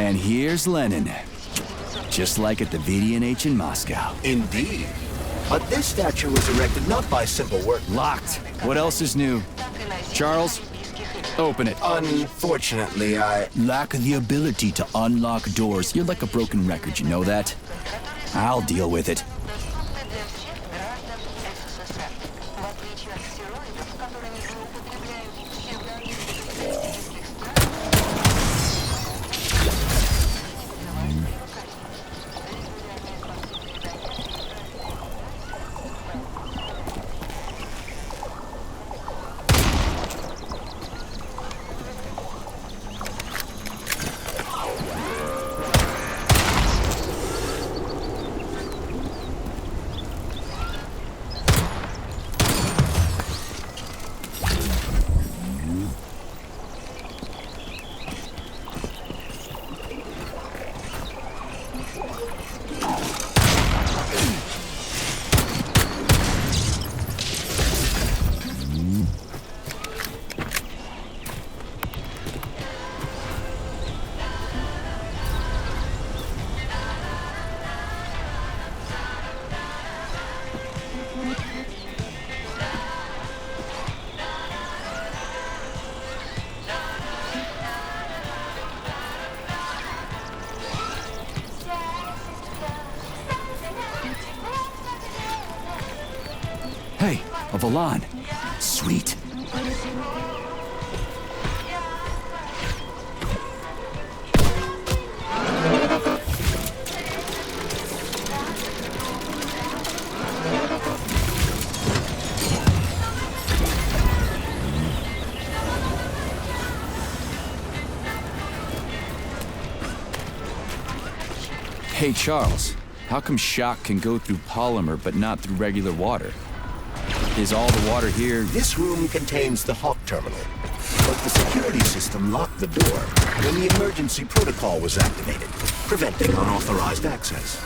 And here's Lenin. Just like at the VDNH in Moscow. Indeed. But this statue was erected not by simple work. Locked. What else is new? Charles, open it. Unfortunately, I... Lack the ability to unlock doors. You're like a broken record, you know that? I'll deal with it. Hey, a Volan. Sweet. Hey, Charles. How come shock can go through polymer but not through regular water? Is all the water here... This room contains the Hawk terminal, but the security system locked the door when the emergency protocol was activated, preventing unauthorized access.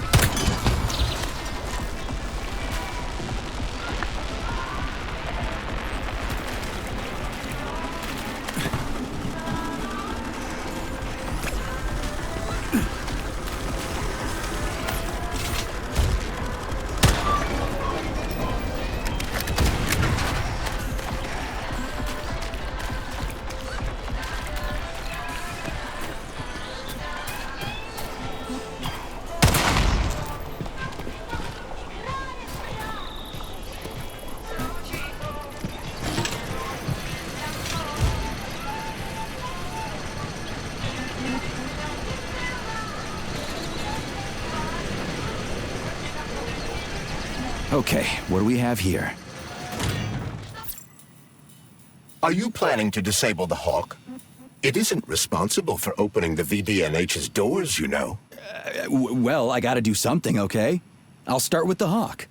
Okay, what do we have here? Are you planning to disable the Hawk? It isn't responsible for opening the VDNH's doors, you know. Well, I gotta do something, okay? I'll start with the Hawk.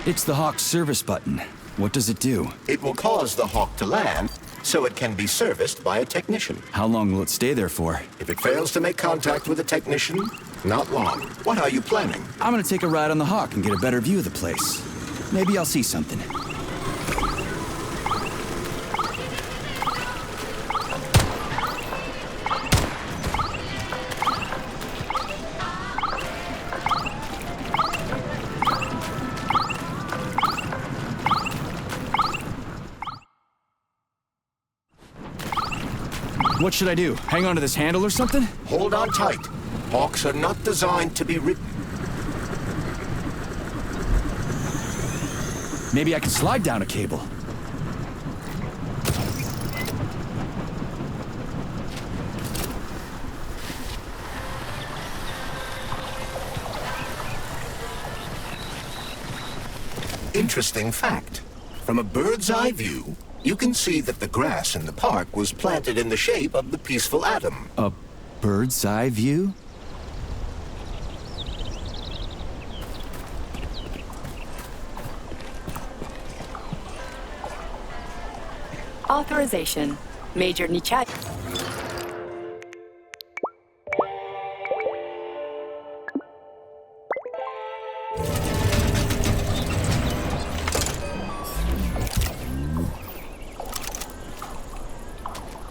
It's the Hawk's service button. What does it do? It will cause the Hawk to land, so it can be serviced by a technician. How long will it stay there for? If it fails to make contact with a technician, not long. What are you planning? I'm gonna take a ride on the Hawk and get a better view of the place. Maybe I'll see something. What should I do? Hang on to this handle or something? Hold on tight. Hawks are not designed to be Maybe I can slide down a cable. Interesting fact. From a bird's eye view, you can see that the grass in the park was planted in the shape of the peaceful atom. A bird's eye view? Authorization. Major Nichai.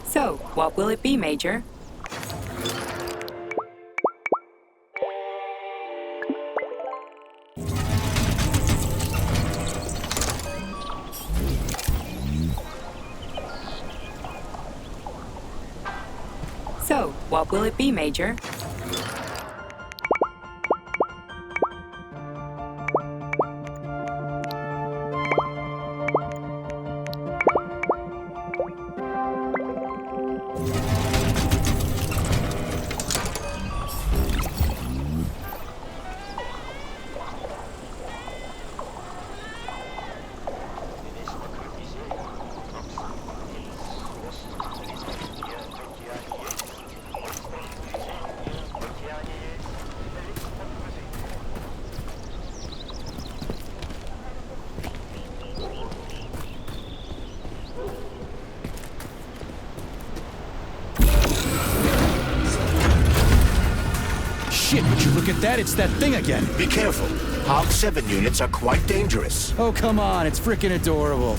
So, what will it be, Major? So, what will it be, Major? Shit, would you look at that? It's that thing again. Be careful. Hog 7 units are quite dangerous. Oh, come on, it's freaking adorable.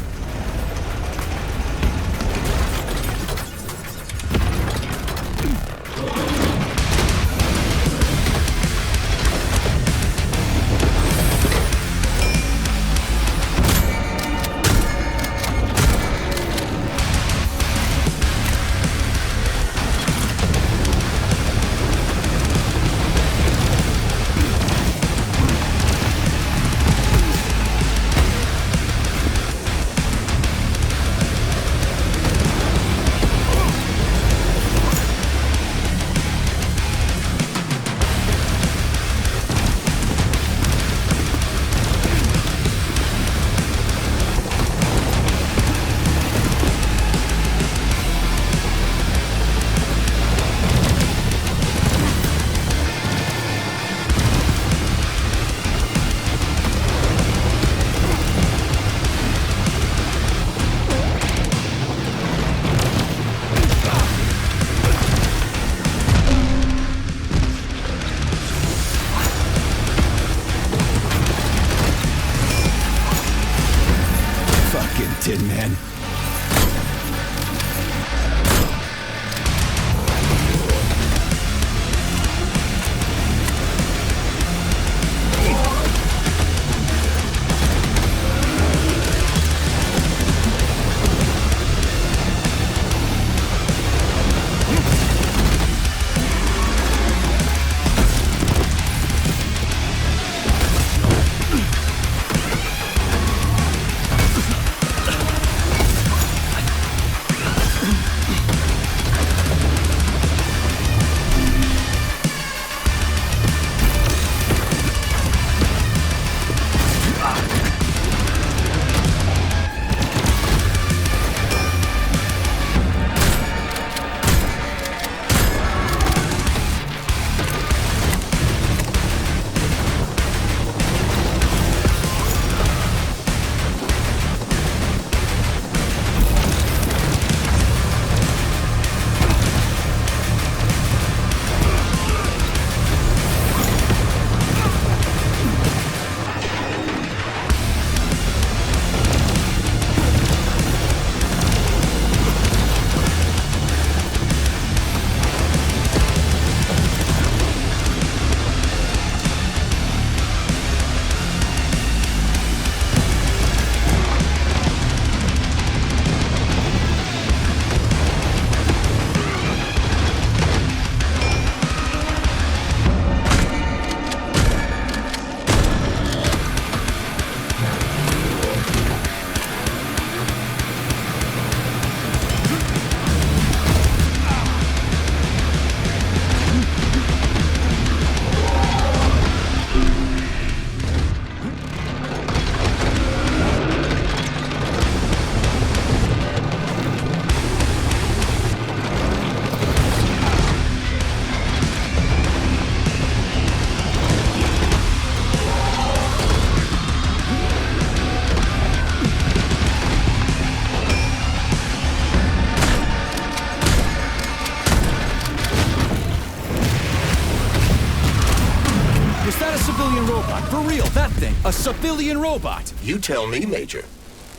robot, for real, that thing. A civilian robot. You tell me, Major.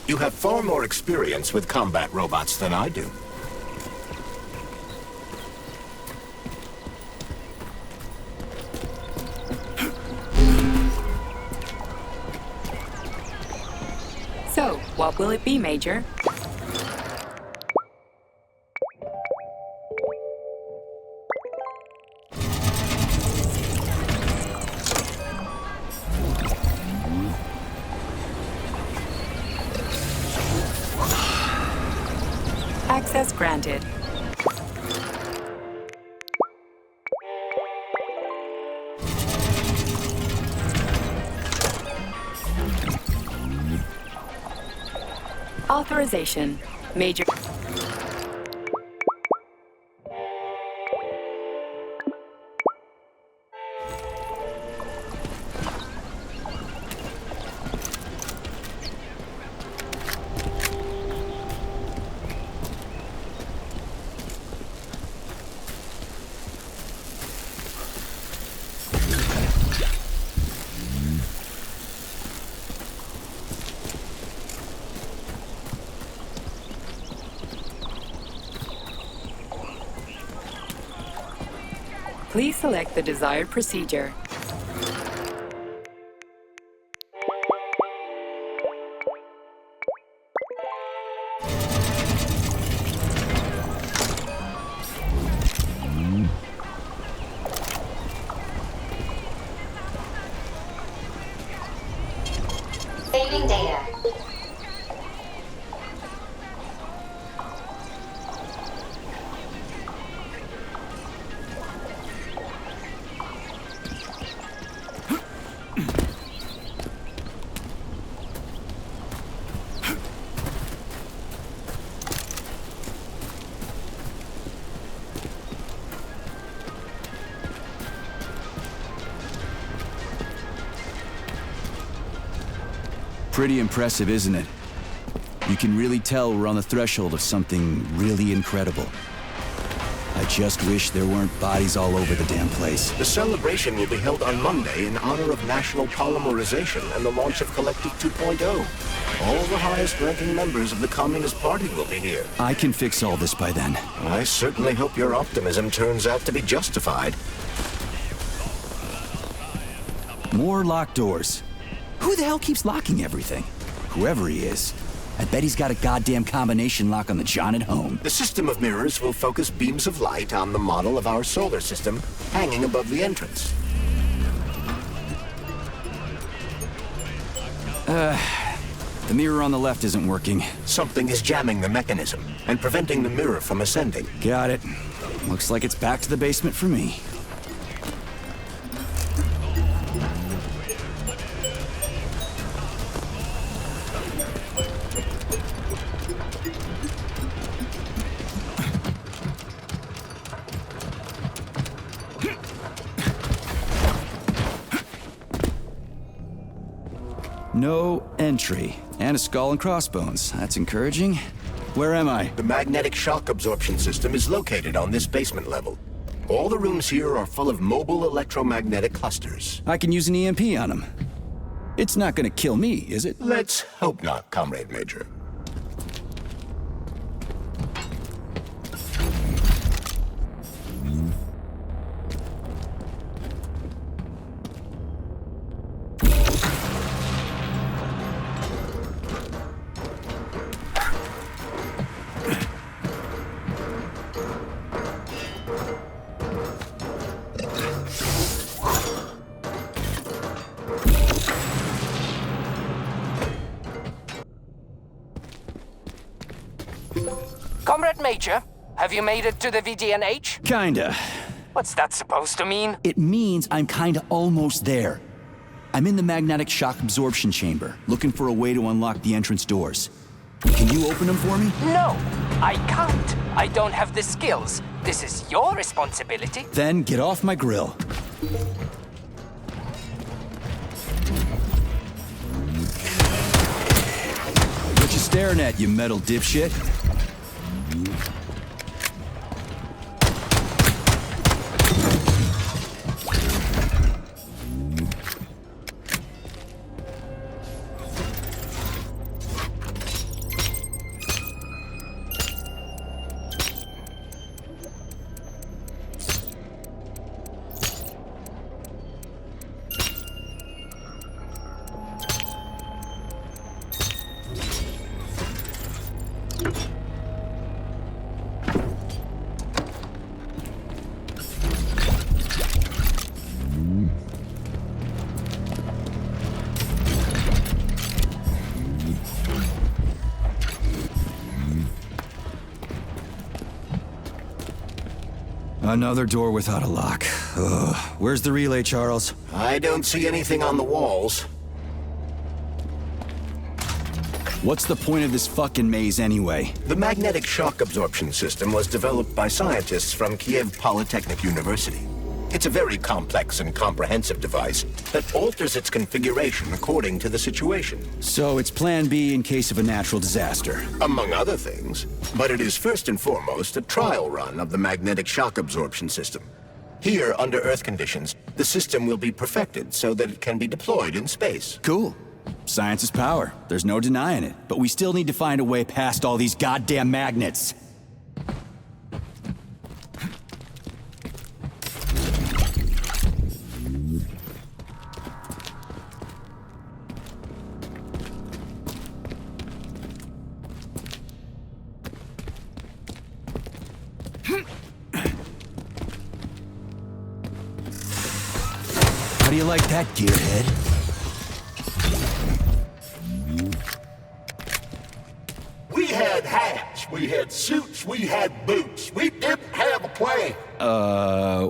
You have far more experience with combat robots than I do. So, what will it be, Major? Access granted. Authorization. Major. Please select the desired procedure. Saving data. Pretty impressive, isn't it? You can really tell we're on the threshold of something really incredible. I just wish there weren't bodies all over the damn place. The celebration will be held on Monday in honor of National Polymerization and the launch of Collective 2.0. All the highest-ranking members of the Communist Party will be here. I can fix all this by then. I certainly hope your optimism turns out to be justified. More locked doors. Who the hell keeps locking everything? Whoever he is. I bet he's got a goddamn combination lock on the John at home. The system of mirrors will focus beams of light on the model of our solar system hanging above the entrance. The mirror on the left isn't working. Something is jamming the mechanism and preventing the mirror from ascending. Got it. Looks like it's back to the basement for me. No entry. And a skull and crossbones. That's encouraging. Where am I? The magnetic shock absorption system is located on this basement level. All the rooms here are full of mobile electromagnetic clusters. I can use an EMP on him. It's not gonna kill me, is it? Let's hope not, Comrade Major. Comrade Major, have you made it to the VDNH? Kinda. What's that supposed to mean? It means I'm kinda almost there. I'm in the magnetic shock absorption chamber, looking for a way to unlock the entrance doors. Can you open them for me? No, I can't. I don't have the skills. This is your responsibility. Then get off my grill. What you staring at, you metal dipshit? Another door without a lock. Ugh. Where's the relay, Charles? I don't see anything on the walls. What's the point of this fucking maze anyway? The magnetic shock absorption system was developed by scientists from Kiev Polytechnic University. It's a very complex and comprehensive device that alters its configuration according to the situation. So it's plan B in case of a natural disaster. Among other things. But it is first and foremost a trial run of the magnetic shock absorption system. Here, under Earth conditions, the system will be perfected so that it can be deployed in space. Cool. Science is power. There's no denying it. But we still need to find a way past all these goddamn magnets. How do you like that, gearhead? We had hats, we had suits, we had boots. We didn't have a plan.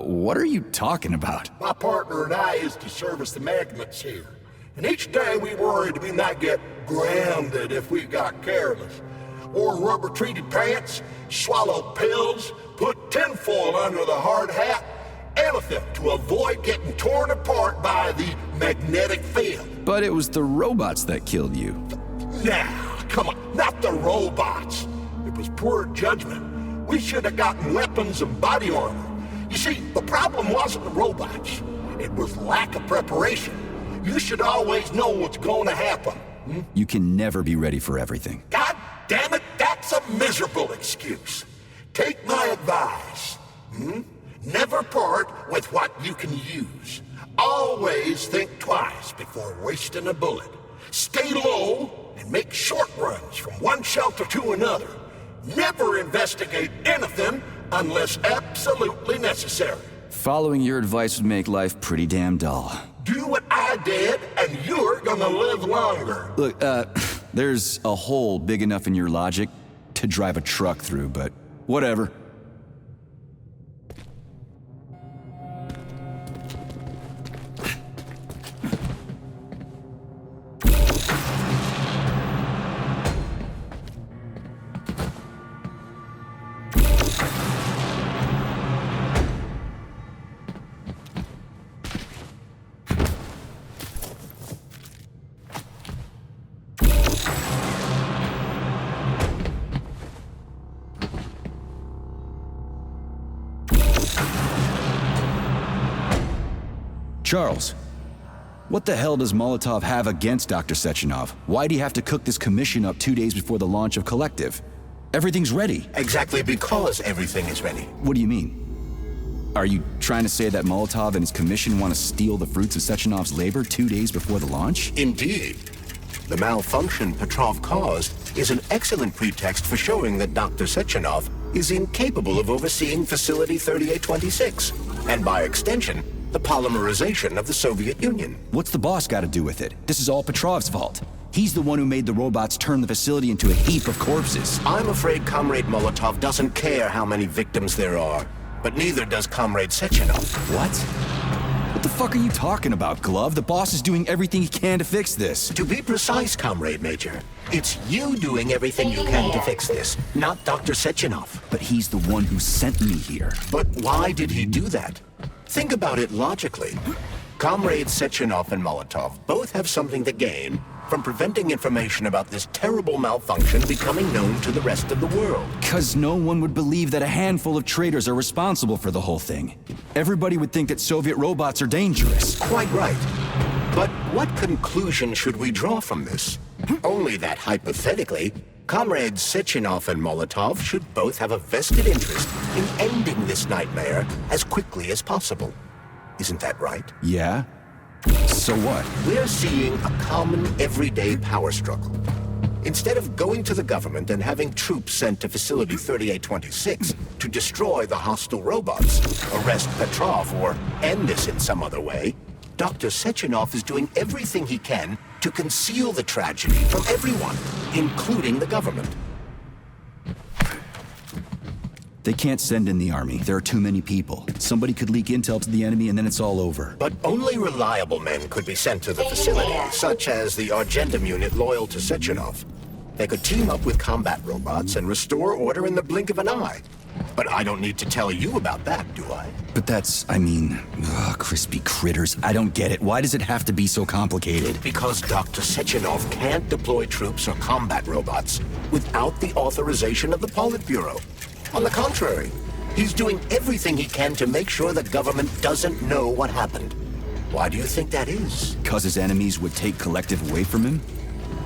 What are you talking about? My partner and I is to service the magnets here. And each day we worried we might get grounded if we got careless. Wore rubber-treated pants, swallowed pills, put tinfoil under the hard hat, anything to avoid getting torn apart by the magnetic field. But it was the robots that killed you. Now, come on, not the robots. It was poor judgment. We should have gotten weapons and body armor. You see, the problem wasn't the robots. It was lack of preparation. You should always know what's going to happen. You can never be ready for everything. God damn it, that's a miserable excuse. Take my advice. Never part with what you can use. Always think twice before wasting a bullet. Stay low and make short runs from one shelter to another. Never investigate anything unless absolutely necessary. Following your advice would make life pretty damn dull. Do what I did, and you're gonna live longer. Look, there's a hole big enough in your logic to drive a truck through, but whatever. Charles, what the hell does Molotov have against Dr. Sechenov? Why'd he have to cook this commission up 2 days before the launch of Collective? Everything's ready. Exactly because everything is ready. What do you mean? Are you trying to say that Molotov and his commission want to steal the fruits of Sechenov's labor 2 days before the launch? Indeed. The malfunction Petrov caused is an excellent pretext for showing that Dr. Sechenov is incapable of overseeing Facility 3826, and by extension, the polymerization of the Soviet Union. What's the boss got to do with it? This is all Petrov's fault. He's the one who made the robots turn the facility into a heap of corpses. I'm afraid Comrade Molotov doesn't care how many victims there are, but neither does Comrade Sechenov. What? What the fuck are you talking about, Glove? The boss is doing everything he can to fix this. To be precise, Comrade Major, it's you doing everything you can to fix this, not Dr. Sechenov. But he's the one who sent me here. But why did he do that? Think about it logically. Comrades Sechenov and Molotov both have something to gain from preventing information about this terrible malfunction becoming known to the rest of the world. Because no one would believe that a handful of traitors are responsible for the whole thing. Everybody would think that Soviet robots are dangerous. Quite right. But what conclusion should we draw from this? Only that hypothetically, Comrades Sechenov and Molotov should both have a vested interest in ending this nightmare as quickly as possible. Isn't that right? Yeah? So what? We're seeing a common, everyday power struggle. Instead of going to the government and having troops sent to Facility 3826 to destroy the hostile robots, arrest Petrov, or end this in some other way, Dr. Sechenov is doing everything he can to conceal the tragedy from everyone, including the government. They can't send in the army. There are too many people. Somebody could leak intel to the enemy and then it's all over. But only reliable men could be sent to the facility, such as the Argentum unit loyal to Sechenov. They could team up with combat robots and restore order in the blink of an eye. But I don't need to tell you about that, do I? But that's, I mean, crispy critters. I don't get it. Why does it have to be so complicated? Because Dr. Sechenov can't deploy troops or combat robots without the authorization of the Politburo. On the contrary, he's doing everything he can to make sure the government doesn't know what happened. Why do you think that is? Because his enemies would take Collective away from him?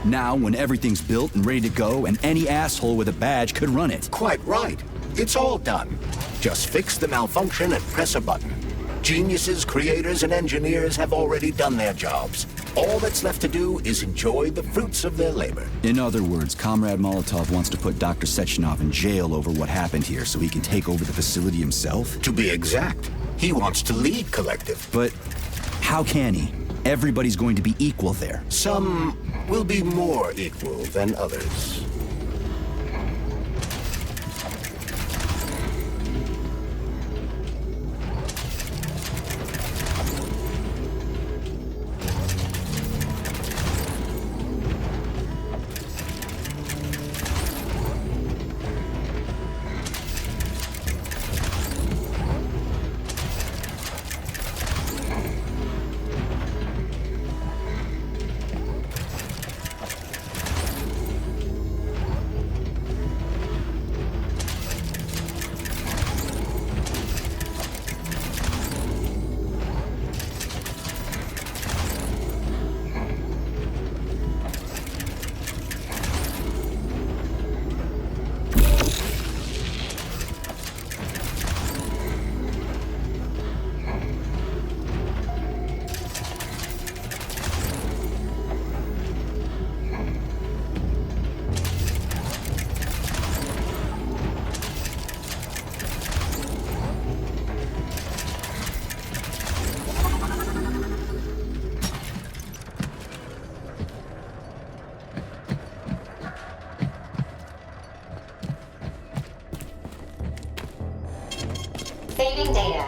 Now, when everything's built and ready to go, and any asshole with a badge could run it. Quite right. It's all done. Just fix the malfunction and press a button. Geniuses, creators, and engineers have already done their jobs. All that's left to do is enjoy the fruits of their labor. In other words, Comrade Molotov wants to put Dr. Sechenov in jail over what happened here so he can take over the facility himself? To be exact, he wants to lead Collective. But how can he? Everybody's going to be equal there. Some will be more equal than others. Saving data.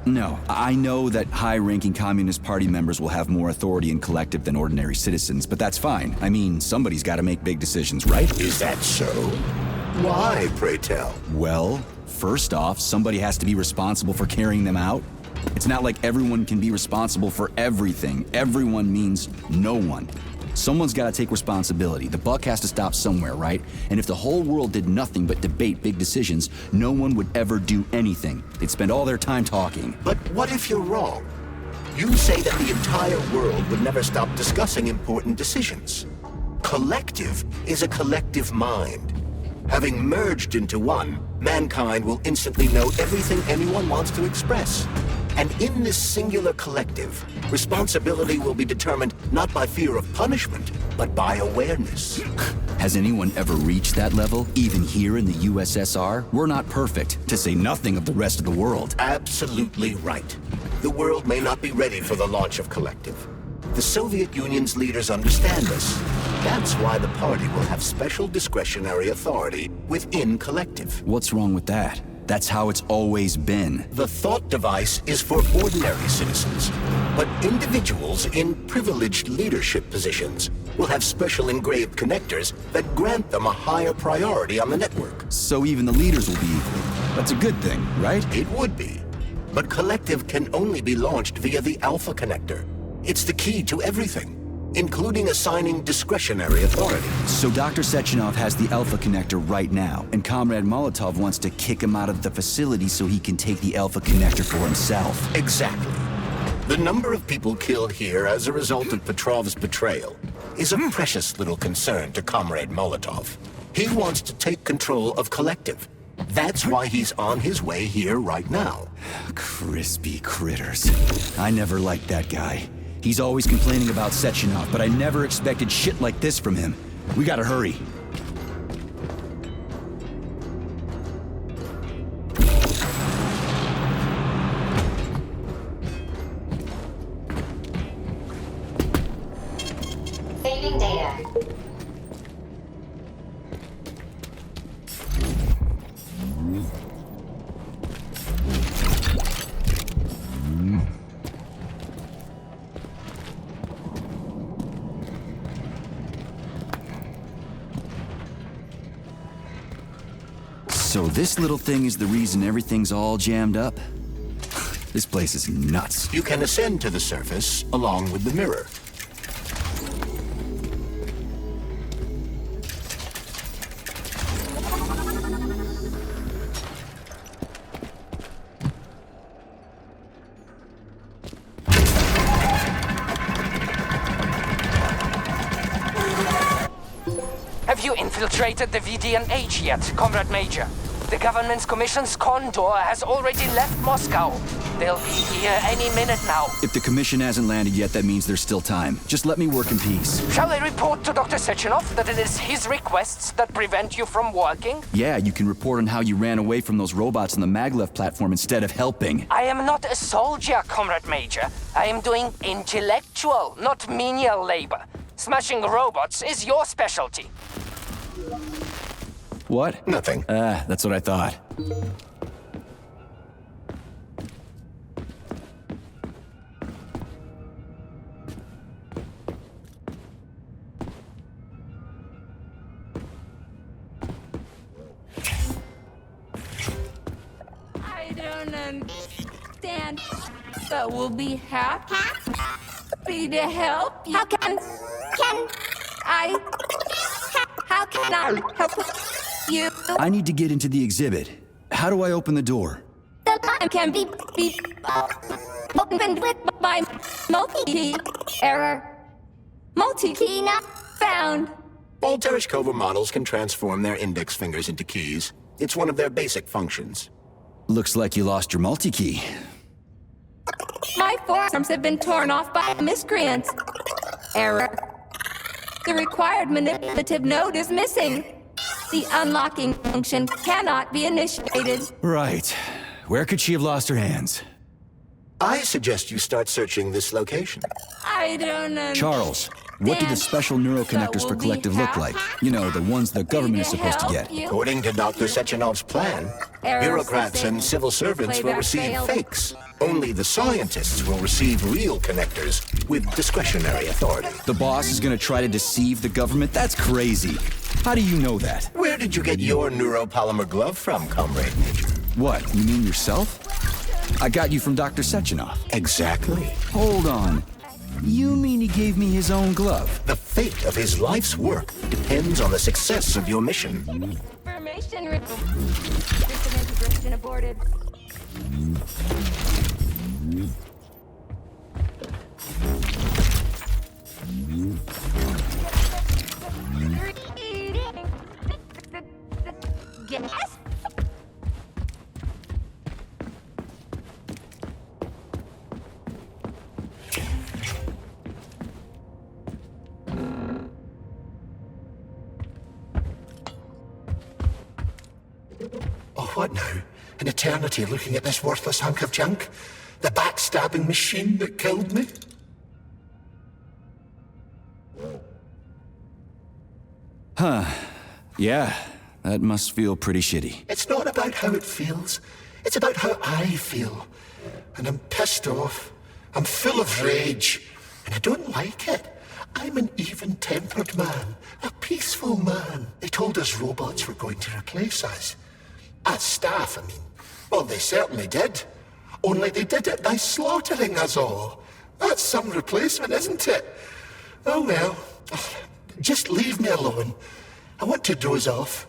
No, I know that high-ranking Communist Party members will have more authority in Collective than ordinary citizens, but that's fine. I mean, somebody's got to make big decisions, right? Is that so? Why, pray tell? Well, first off, somebody has to be responsible for carrying them out. It's not like everyone can be responsible for everything. Everyone means no one. Someone's got to take responsibility. The buck has to stop somewhere, right? And if the whole world did nothing but debate big decisions, no one would ever do anything. They'd spend all their time talking. But what if you're wrong? You say that the entire world would never stop discussing important decisions. Collective is a collective mind. Having merged into one, mankind will instantly know everything anyone wants to express. And in this singular collective, responsibility will be determined not by fear of punishment, but by awareness. Has anyone ever reached that level, even here in the USSR? We're not perfect, to say nothing of the rest of the world. Absolutely right. The world may not be ready for the launch of Collective. The Soviet Union's leaders understand this. That's why the party will have special discretionary authority within Collective. What's wrong with that? That's how it's always been. The thought device is for ordinary citizens, but individuals in privileged leadership positions will have special engraved connectors that grant them a higher priority on the network. So even the leaders will be equal. That's a good thing, right? It would be. But Collective can only be launched via the Alpha Connector. It's the key to everything, including assigning discretionary authority. So Dr. Sechenov has the Alpha Connector right now, and Comrade Molotov wants to kick him out of the facility so he can take the Alpha Connector for himself. Exactly. The number of people killed here as a result of Petrov's betrayal is a precious little concern to Comrade Molotov. He wants to take control of Collective. That's why he's on his way here right now. Crispy critters. I never liked that guy. He's always complaining about Sechenov, but I never expected shit like this from him. We gotta hurry. Saving data. this little thing is the reason everything's all jammed up? This place is nuts. You can ascend to the surface along with the mirror. Have you infiltrated the VDNH yet, Comrade Major? The government's commission's Condor has already left Moscow. They'll be here any minute now. If the commission hasn't landed yet, that means there's still time. Just let me work in peace. Shall I report to Dr. Sechenov that it is his requests that prevent you from working? Yeah, you can report on how you ran away from those robots on the Maglev platform instead of helping. I am not a soldier, Comrade Major. I am doing intellectual, not menial labor. Smashing robots is your specialty. What? Nothing. That's what I thought. I don't understand, but we'll be happy to help you. How can I help you? I need to get into the exhibit. How do I open the door? The line can be opened with my multi-key error. Multi-key not found. All Tereshkova models can transform their index fingers into keys. It's one of their basic functions. Looks like you lost your multi-key. My forearms have been torn off by miscreants. Error. The required manipulative node is missing. The unlocking function cannot be initiated. Right. Where could she have lost her hands? I suggest you start searching this location. I don't know. Charles, what do the special neuroconnectors for Collective look like? You know, the ones the government is supposed to get. According to Dr. Sechenov's plan, bureaucrats and civil servants will receive fakes. Only the scientists will receive real connectors with discretionary authority. The boss is gonna try to deceive the government? That's crazy. How do you know that? Where did you get your neuropolymer glove from, Comrade Major? What, you mean yourself? I got you from Dr. Sechenov. Exactly. Hold on. You mean he gave me his own glove? The fate of his life's work depends on the success of your mission. Information system integration aborted. Yes. Oh, what now? An eternity looking at this worthless hunk of junk? The backstabbing machine that killed me? Yeah, that must feel pretty shitty. It's not about how it feels. It's about how I feel. And I'm pissed off. I'm full of rage. And I don't like it. I'm an even-tempered man. A peaceful man. They told us robots were going to replace us. As staff, I mean. Well, they certainly did. Only they did it by slaughtering us all. That's some replacement, isn't it? Oh well. Just leave me alone. I want to doze off.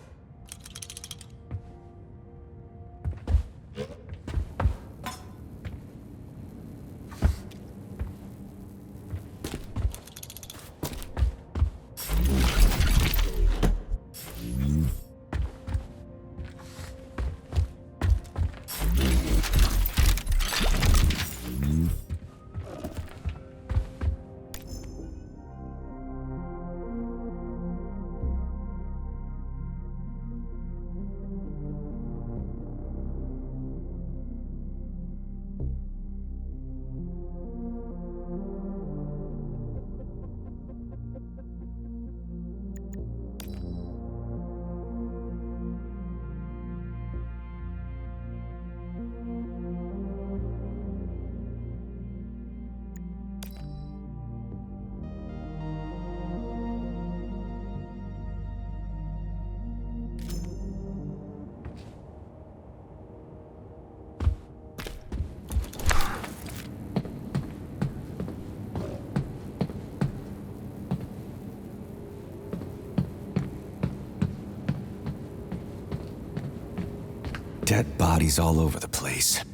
Dead bodies all over the place.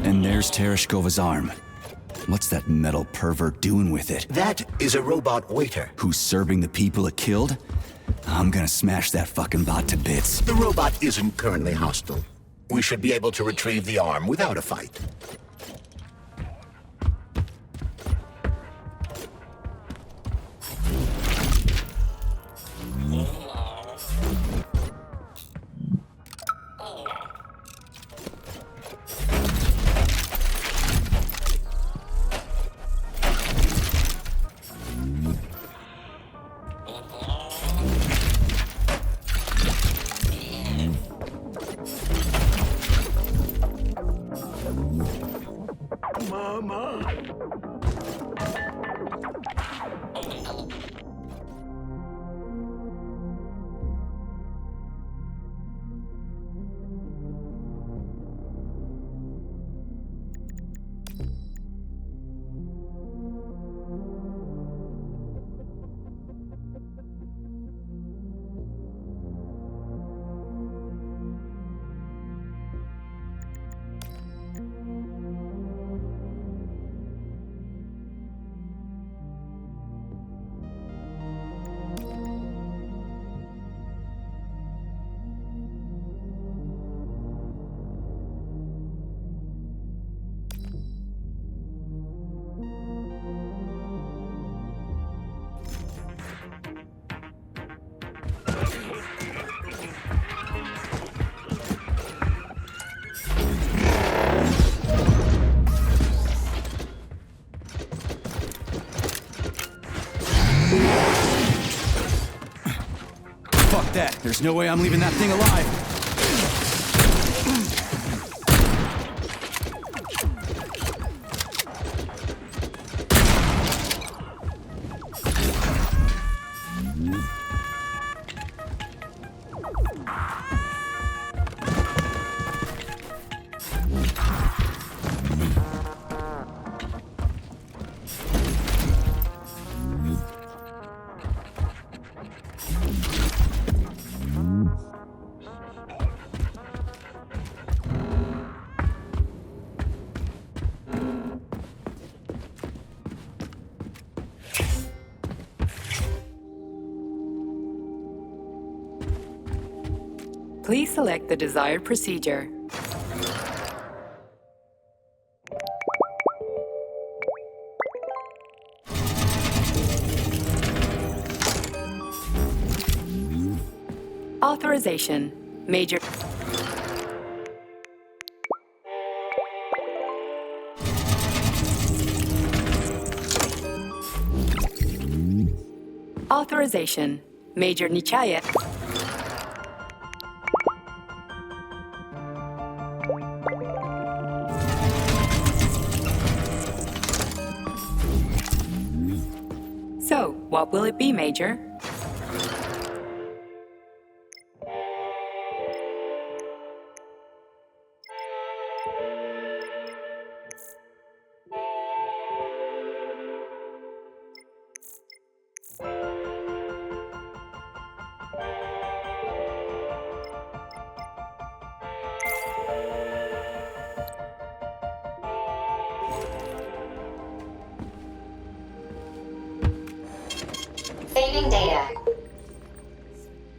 And there's Tereshkova's arm. What's that metal pervert doing with it? That is a robot waiter. Who's serving the people it killed? I'm gonna smash that fucking bot to bits. The robot isn't currently hostile. We should be able to retrieve the arm without a fight. Fuck that. There's no way I'm leaving that thing alive. Please select the desired procedure. Authorization. Major. Authorization. Major Nichayev. So, what will it be, Major?